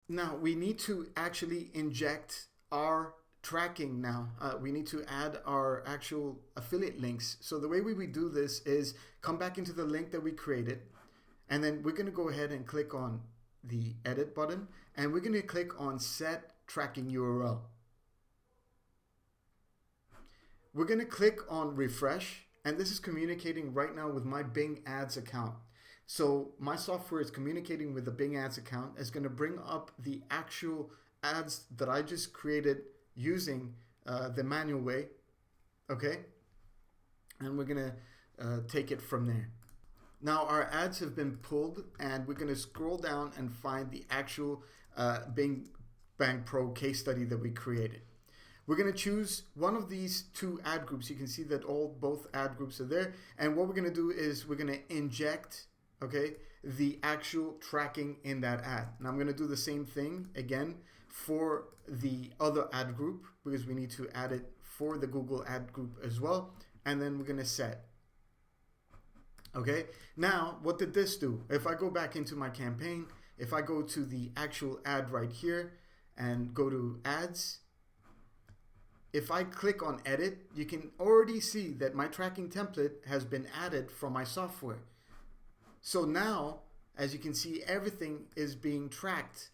Now we need to actually inject our tracking now. We need to add our actual affiliate links. So the way we would do this is come back into the link that we created, and then we're going to go ahead and click on the edit button, and we're going to click on set tracking URL. We're going to click on refresh, and this is communicating right now with my Bing Ads account. So my software is communicating with the Bing Ads account. It's going to bring up the actual ads that I just created using the manual way. Okay, and we're going to take it from there. Now our ads have been pulled, and we're going to scroll down and find the actual Bing Bang Pro case study that we created. We're going to choose one of these two ad groups. You can see that both ad groups are there. And what we're going to do is we're going to inject, okay, the actual tracking in that ad. And I'm going to do the same thing again for the other ad group, because we need to add it for the Google ad group as well. And then we're going to set. Okay, now what did this do? If I go back into my campaign, if I go to the actual ad right here and go to ads, if I click on edit, you can already see that my tracking template has been added from my software. So now, as you can see, everything is being tracked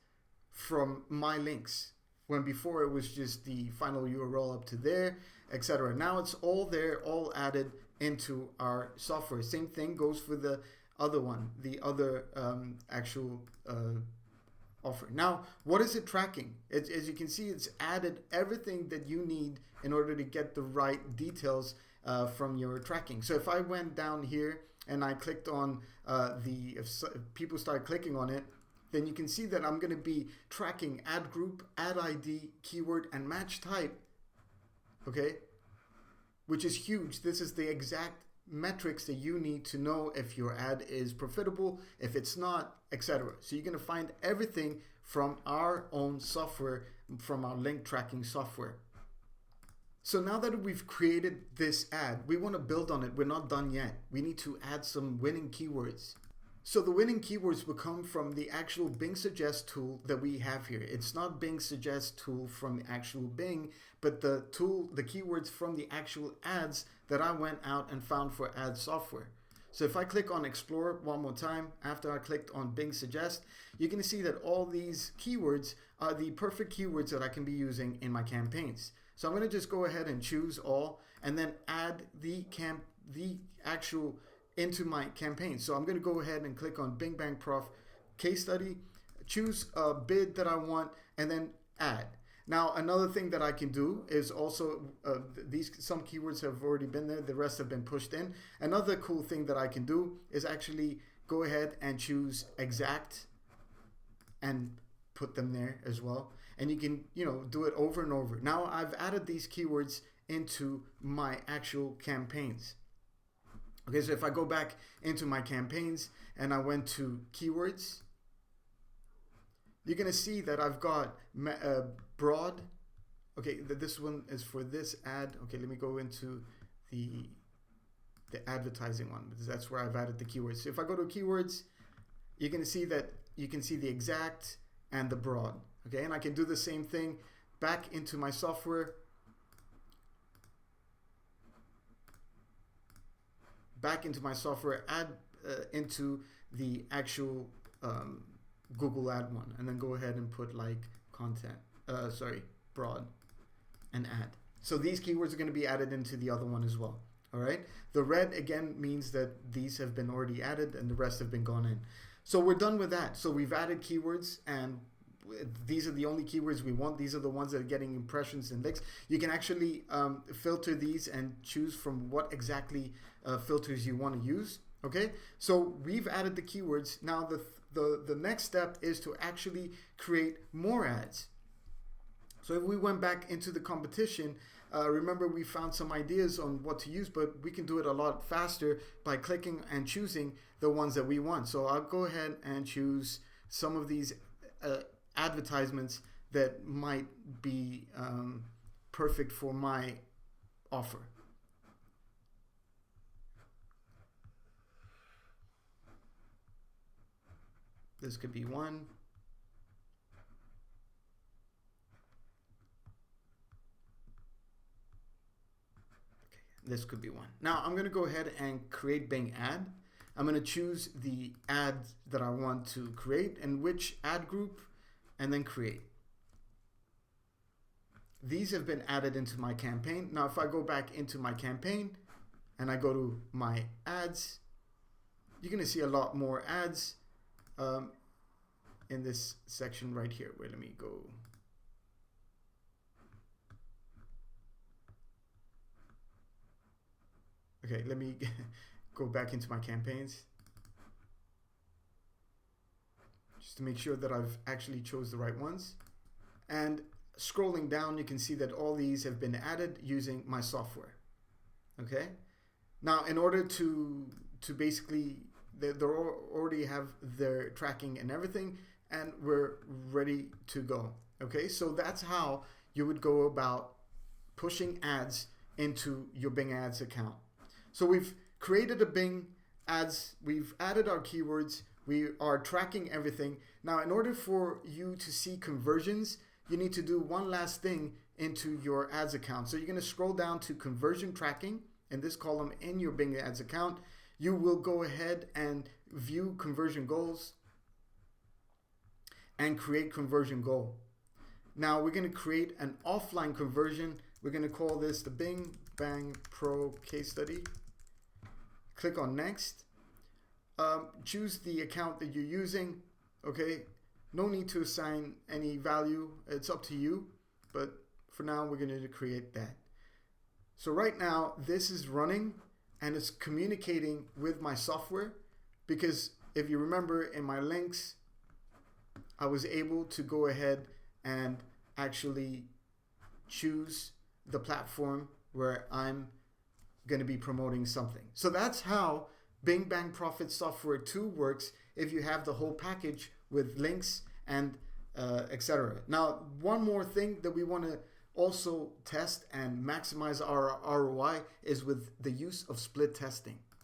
from my links, when before it was just the final URL up to there, etc. Now it's all there, all added into our software. Same thing goes for the other one, the other actual offer. Now, what is it tracking? As you can see, it's added everything that you need in order to get the right details from your tracking. So if I went down here and I clicked on if people start clicking on it, then you can see that I'm going to be tracking ad group, ad ID, keyword, and match type. Okay, which is huge. This is the exact metrics that you need to know if your ad is profitable, if it's not, etc. So you're going to find everything from our own software, from our link tracking software. So now that we've created this ad, we want to build on it. We're not done yet. We need to add some winning keywords. So the winning keywords will come from the actual Bing Suggest tool that we have here. It's not Bing Suggest tool from the actual Bing, but the tool, the keywords from the actual ads that I went out and found for ad software. So if I click on Explore one more time, after I clicked on Bing Suggest, you're going to see that all these keywords are the perfect keywords that I can be using in my campaigns. So I'm going to just go ahead and choose all, and then add the actual into my campaign. So I'm going to go ahead and click on Bing Bang Prof case study, choose a bid that I want, and then add. Now another thing that I can do is also some keywords have already been there, the rest have been pushed in. Another cool thing that I can do is actually go ahead and choose exact and put them there as well. And you can, do it over and over. Now I've added these keywords into my actual campaigns. Okay, so if I go back into my campaigns and I went to keywords, you're going to see that I've got broad. Okay, this one is for this ad. Okay, let me go into the advertising one, because that's where I've added the keywords. So if I go to keywords, you're going to see that you can see the exact and the broad. Okay, and I can do the same thing back into my software. Back into my software, add into the actual Google ad one, and then go ahead and put like content, broad, and add. So these keywords are going to be added into the other one as well. All right. The red again means that these have been already added and the rest have been gone in. So we're done with that. So we've added keywords, and these are the only keywords we want. These are the ones that are getting impressions and links. You can actually filter these and choose from what exactly filters you want to use. Okay, so we've added the keywords. Now the next step is to actually create more ads. So if we went back into the competition, remember we found some ideas on what to use, but we can do it a lot faster by clicking and choosing the ones that we want. So I'll go ahead and choose some of these advertisements that might be perfect for my offer. This could be one. this could be one. Now I'm going to go ahead and create Bing ad. I'm going to choose the ad that I want to create and which ad group, and then create. These have been added into my campaign. Now if I go back into my campaign and I go to my ads, you're going to see a lot more ads in this section right here. Wait, let me go. Okay, let me go back into my campaigns just to make sure that I've actually chose the right ones. And scrolling down, you can see that all these have been added using my software. Okay. Now, in order to basically, they already have their tracking and everything, and we're ready to go. Okay. So that's how you would go about pushing ads into your Bing Ads account. So we've created a Bing ads, we've added our keywords, we are tracking everything. Now, in order for you to see conversions, you need to do one last thing into your ads account. So you're going to scroll down to conversion tracking in this column in your Bing Ads account. You will go ahead and view conversion goals and create conversion goal. Now we're going to create an offline conversion. We're going to call this the Bing Bang Pro case study. Click on next. Choose the account that you're using. Okay. No need to assign any value. It's up to you. But for now, we're going to create that. So right now, this is running and it's communicating with my software, because if you remember in my links, I was able to go ahead and actually choose the platform where I'm going to be promoting something. So that's how Bing Bang Profit Software 2 works if you have the whole package with links and etc. Now, one more thing that we want to also test and maximize our ROI is with the use of split testing.